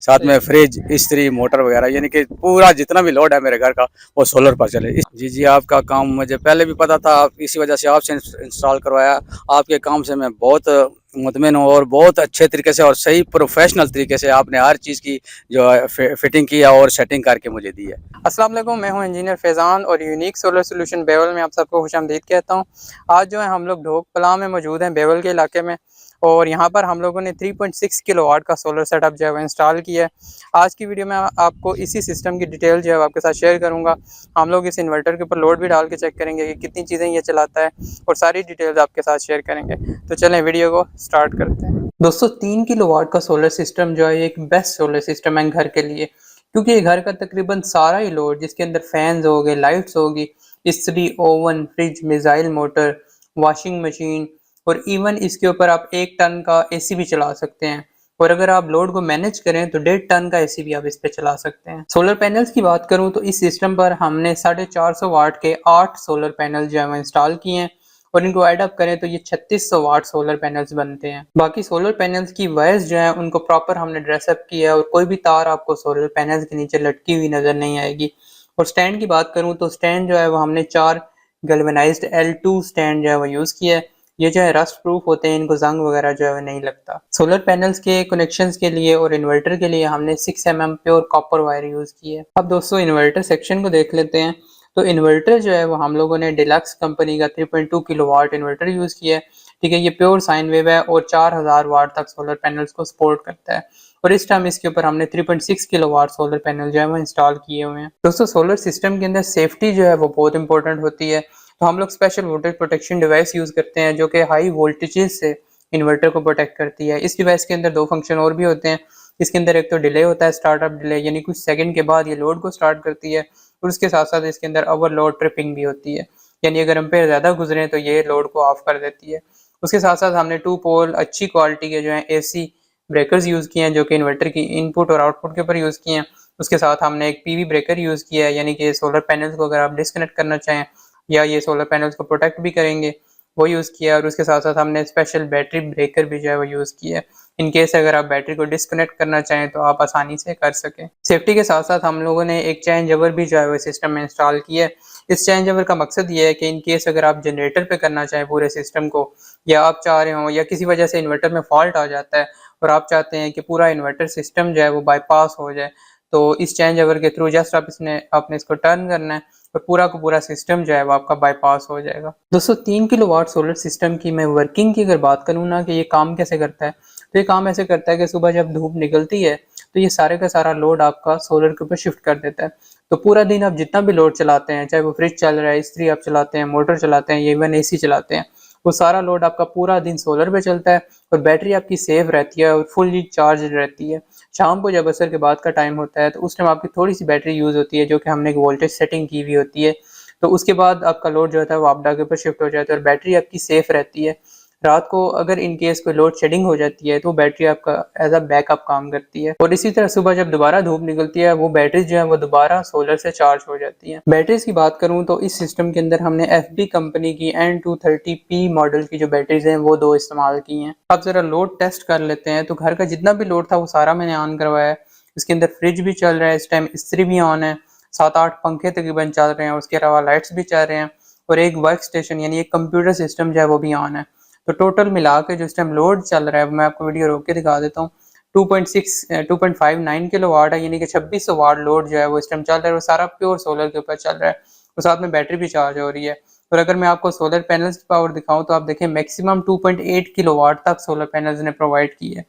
साथ में फ्रिज, इस्त्री, मोटर वगैरह, यानी कि पूरा जितना भी लोड है मेरे घर का वो सोलर पर चले। जी जी, आपका काम मुझे पहले भी पता था, आप इसी वजह से आपसे इंस्टॉल करवाया। आपके काम से मैं बहुत मुतमिन हूँ और बहुत अच्छे तरीके से और सही प्रोफेशनल तरीके से आपने हर चीज़ की जो है फिटिंग किया और सेटिंग करके मुझे दी है। अस्सलाम वालेकुम, मैं हूं इंजीनियर फैज़ान और यूनिक सोलर सॉल्यूशन बेवल में आप सबको खुशामदीद कहता हूं। आज जो है हम लोग ढोकपला में मौजूद हैं, बेवल के इलाके में। और यहां पर हम लोगों ने 3.6 किलोवाट का सोलर सेटअप जो है वो इंस्टॉल किया है। आज की वीडियो में आपको इसी सिस्टम की डिटेल जो है आपके साथ शेयर करूंगा। हम लोग इस इन्वर्टर के ऊपर लोड भी डाल के चेक करेंगे कि कितनी चीज़ें ये चलाता है और सारी डिटेल्स आपके साथ शेयर करेंगे। तो चलें वीडियो को स्टार्ट करते हैं। दोस्तों, 3 किलोवाट का सोलर सिस्टम जो है एक बेस्ट सोलर सिस्टम है घर के लिए, क्योंकि ये घर का तकरीबन सारा ही लोड, जिसके अंदर फैंस हो गए, लाइट्स होगी, इस्त्री, oven, fridge, missile motor, washing machine और इवन इसके ऊपर आप 1 टन का एसी भी चला सकते हैं। और अगर आप लोड को मैनेज करें तो 1.5 टन का एसी भी आप इस पे चला सकते हैं। सोलर पैनल्स की बात करूं तो इस सिस्टम पर हमने 450 वाट के 8 सोलर पैनल जो है इंस्टॉल किए हैं और इनको ऐड अप करें तो ये 3600 वाट सोलर पैनल्स बनते हैं। बाकी सोलर पैनल्स की वायर्स जो है उनको प्रॉपर हमने ड्रेसअप किया है और कोई भी तार आपको सोलर पैनल्स के नीचे लटकी हुई नजर नहीं आएगी। और स्टैंड की बात करूं तो स्टैंड जो है वो हमने 4 गैल्वेनाइज्ड L2 स्टैंड जो है वो यूज किया है। ये जो है रस्ट प्रूफ होते हैं, इनको जंग वगैरह जो है वो नहीं लगता। सोलर पैनल्स के कनेक्शंस के लिए और इन्वर्टर के लिए हमने 6 mm pure copper wire use की है। अब दोस्तों इन्वर्टर सेक्शन को देख लेते हैं। तो इन्वर्टर जो है वो हम लोगों ने डिलक्स कंपनी का 3.2 किलोवाट इन्वर्टर यूज किया है। ठीक है, ये प्योर साइन वेव है और 4000 वाट तक सोलर पैनल्स को सपोर्ट करता है। और इस टाइम इसके ऊपर हमने 3.6 किलोवाट सोलर पैनल जो है वो इंस्टॉल किए हुए हैं। दोस्तों, सोलर सिस्टम के अंदर सेफ्टी जो है वो बहुत इंपॉर्टेंट होती है। तो हम लोग special voltage protection device use करते हैं जो कि हाई वोल्टेजेस से इन्वर्टर को प्रोटेक्ट करती है। इस डिवाइस के अंदर 2 फंक्शन और भी होते हैं। इसके अंदर एक तो डिले होता है, स्टार्टअप डिले, यानी कुछ सेकंड के बाद ये लोड को स्टार्ट करती है। और उसके साथ साथ इसके अंदर ओवरलोड ट्रिपिंग भी होती है, यानी अगर एम्पेयर ज़्यादा गुजरे तो ये लोड को ऑफ कर देती है। उसके साथ साथ हमने 2 पोल अच्छी क्वालिटी के जो है एसी ब्रेकर्स यूज़ किए हैं जो कि इन्वर्टर की इनपुट और आउटपुट के ऊपर यूज़ किए हैं। उसके साथ हमने एक पीवी ब्रेकर यूज़ किया है, यानी कि सोलर पैनल्स को अगर आप डिस्कनेक्ट करना चाहें या ये सोलर पैनल्स को प्रोटेक्ट भी करेंगे, वो यूज़ किया है। और उसके साथ साथ हमने स्पेशल बैटरी ब्रेकर भी जो है वो यूज़ किया है, इन केस अगर आप बैटरी को डिस्कनेक्ट करना चाहें तो आप आसानी से कर सकें। सेफ्टी के साथ साथ हम लोगों ने एक चेंज ओवर भी जो है वो सिस्टम में इंस्टॉल किया है। इस चेंज ओवर का मकसद ये है कि इन केस अगर आप जनरेटर पे करना चाहें पूरे सिस्टम को, या आप चाह रहे हो या किसी वजह से इन्वर्टर में फॉल्ट आ जाता है और आप चाहते हैं कि पूरा इन्वर्टर सिस्टम जो है वो बाईपास हो जाए, तो इस चेंज ओवर के थ्रू जस्ट आपने इसको टर्न करना है और पूरा का पूरा सिस्टम जो है वो आपका बाईपास हो जाएगा। दोस्तों, 3 किलोवाट सोलर सिस्टम की मैं वर्किंग की अगर बात करूँ ना कि ये काम कैसे करता है, तो ये काम ऐसे करता है कि सुबह जब धूप निकलती है तो ये सारे का सारा लोड आपका सोलर के ऊपर शिफ्ट कर देता है। तो पूरा दिन आप जितना भी लोड चलाते हैं, चाहे वो फ्रिज चल रहा है, इस्त्री आप चलाते हैं, मोटर चलाते हैं, या इवन एसी चलाते हैं, वो सारा लोड आपका पूरा दिन सोलर पे चलता है और बैटरी आपकी सेफ रहती है और फुल्ली चार्ज रहती है। शाम को जब असर के बाद का टाइम होता है तो उस टाइम आपकी थोड़ी सी बैटरी यूज़ होती है, जो कि हमने एक वोल्टेज सेटिंग की हुई होती है। तो उसके बाद आपका लोड जो होता है वो आपडा के ऊपर शिफ्ट हो जाता है और बैटरी आपकी सेफ रहती है। रात को अगर इन केस कोई लोड शेडिंग हो जाती है तो बैटरी आपका एज अ बैकअप काम करती है। और इसी तरह सुबह जब दोबारा धूप निकलती है, वो बैटरी जो है वो दोबारा सोलर से चार्ज हो जाती है। बैटरीज की बात करूं तो इस सिस्टम के अंदर हमने FB कंपनी की N230P मॉडल की जो बैटरीज हैं वो 2 इस्तेमाल की हैं। अब जरा लोड टेस्ट कर लेते हैं। तो घर का जितना भी लोड था वो सारा मैंने ऑन करवाया है। इसके अंदर फ्रिज भी चल रहा है, इस टाइम इस्त्री भी ऑन है, 7-8 पंखे तकरीबन चल रहे हैं, उसके अलावा लाइट्स भी चल रहे हैं और एक वर्क स्टेशन यानी एक कंप्यूटर सिस्टम जो है वो भी ऑन है। तो टोटल मिला के जो इस टाइम लोड चल रहा है, मैं आपको वीडियो रोक के दिखा देता हूँ। 2.59 किलो वाट है, यानी कि 2600 वाट लोड जो है वो इस टाइम चल रहा है। वो सारा प्योर सोलर के ऊपर चल रहा है और साथ में बैटरी भी चार्ज हो रही है। और अगर मैं आपको सोलर पैनल्स की पावर दिखाऊं तो आप देखें मैक्सिमम 2.8 किलो वाट तक सोलर पैनल्स ने प्रोवाइड की है।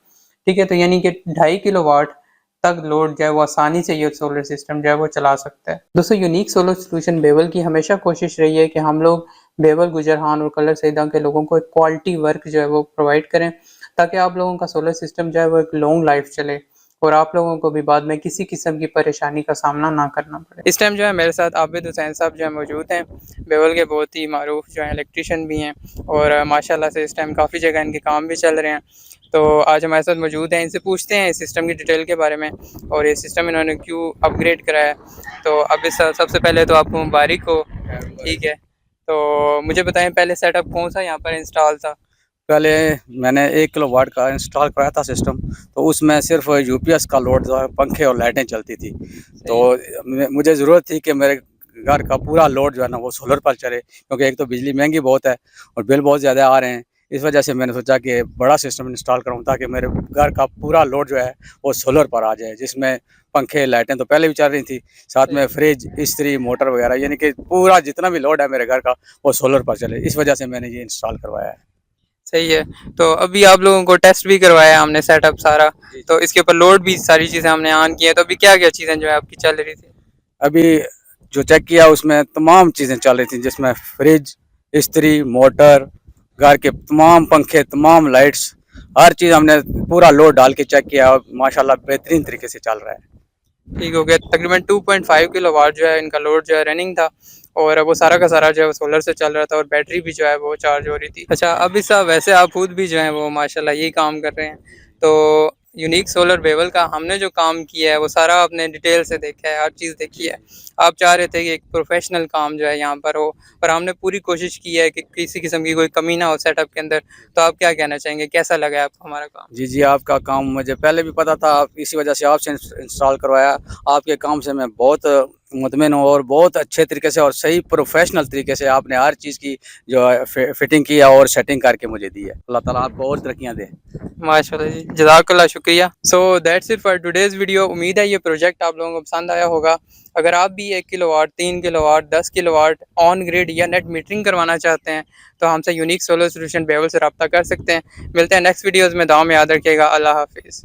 ठीक है, तो यानी कि 2.5 किलो वाट तक लोड जो है वो आसानी से ये सोलर सिस्टम जो है वो चला सकता है। दोस्तों, यूनिक सोलर सोल्यूशन बेवल की हमेशा कोशिश रही है कि हम लोग बेवल, गुजरहान और कलर सईदा के लोगों को एक क्वालिटी वर्क जो है वो प्रोवाइड करें, ताकि आप लोगों का सोलर सिस्टम जो है वो एक लॉन्ग लाइफ चले और आप लोगों को भी बाद में किसी किस्म की परेशानी का सामना ना करना पड़े। इस टाइम जो है मेरे साथ आबिद हुसैन साहब जो है मौजूद हैं, बेवल के बहुत ही मारूफ जो है इलेक्ट्रीशियन भी हैं और माशाल्लाह से इस टाइम काफ़ी जगह इनके काम भी चल रहे हैं। तो आज हमारे साथ मौजूद हैं, इनसे पूछते हैं इस सिस्टम की डिटेल के बारे में और ये सिस्टम इन्होंने क्यों अपग्रेड करा है। तो अब इस सबसे पहले तो आपको मुबारक हो। ठीक है, तो मुझे बताएं पहले सेटअप कौन सा यहाँ पर इंस्टॉल था, पहले मैंने 1 किलोवाट का इंस्टॉल कराया था सिस्टम, तो उसमें सिर्फ यूपीएस का लोड था, पंखे और लाइटें चलती थी। तो मुझे ज़रूरत थी कि मेरे घर का पूरा लोड जो है ना वो सोलर पर चले, क्योंकि एक तो बिजली महंगी बहुत है और बिल बहुत ज़्यादा आ रहे हैं। इस वजह से मैंने सोचा कि बड़ा सिस्टम इंस्टॉल करूँ ताकि मेरे घर का पूरा लोड जो है वो सोलर पर आ जाए, जिसमें पंखे लाइटें तो पहले भी चल रही थी, साथ में फ्रिज, इस्त्री, मोटर वगैरह, यानी कि पूरा जितना भी लोड है मेरे घर का वो सोलर पर चले। इस वजह से मैंने ये इंस्टॉल करवाया है। सही है। तो अभी आप लोगों को टेस्ट भी करवाया हमने सेटअप सारा, तो इसके ऊपर लोड भी सारी चीज़ें हमने ऑन की हैं। तो अभी क्या-क्या चीज़ें जो है आपकी चल रही थी? अभी जो चेक किया उसमें तमाम चीज़ें चल रही थी, जिसमें फ्रिज, इस्त्री, मोटर, घर के तमाम पंखे, तमाम लाइट्स, हर चीज़ हमने पूरा लोड डाल के चेक किया और माशाल्लाह बेहतरीन तरीके से चल रहा है। ठीक हो गया। तकरीबन 2.5 किलोवाट जो है इनका लोड जो है रनिंग था, और वो सारा का सारा जो है वो सोलर से चल रहा था, और बैटरी भी जो है वो चार्ज हो रही थी। अच्छा, अभी साहब वैसे आप खुद भी जो हैं वो माशाल्लाह यही काम कर रहे हैं। तो यूनिक सोलर बेवल का हमने जो काम किया है वो सारा आपने डिटेल से देखा है, हर चीज़ देखी है। आप चाह रहे थे कि एक प्रोफेशनल काम जो है यहाँ पर हो, पर हमने पूरी कोशिश की है कि किसी किस्म की कोई कमी ना हो सेटअप के अंदर। तो आप क्या कहना चाहेंगे, कैसा लगा है आपको हमारा काम? जी, जी, आपका काम मुझे पहले भी पता था, आप इसी वजह से आपसे इंस्टॉल करवाया। आपके काम से मैं बहुत मुतमिन हूँ और बहुत अच्छे तरीके से और सही प्रोफेशनल तरीके से आपने हर चीज़ की जो है फिटिंग की है और सेटिंग करके मुझे दी है। अल्लाह ताला आपको और तरक्कियाँ दे। माशाल्लाह जी, जज़ाकल्लाह, शुक्रिया। So that's it for today's video. उम्मीद है ये प्रोजेक्ट आप लोगों को पसंद आया होगा। अगर आप भी 1 kilowatt, 3 kilowatt, 10 kilowatt on grid या नेट मीटरिंग करवाना चाहते हैं, तो हमसे यूनिक सोलर सॉल्यूशन बेवल से रब्ता कर सकते हैं। मिलते हैं नेक्स्ट वीडियोज़ में, दुआ में याद रखिएगा। अल्लाह हाफ़िज़।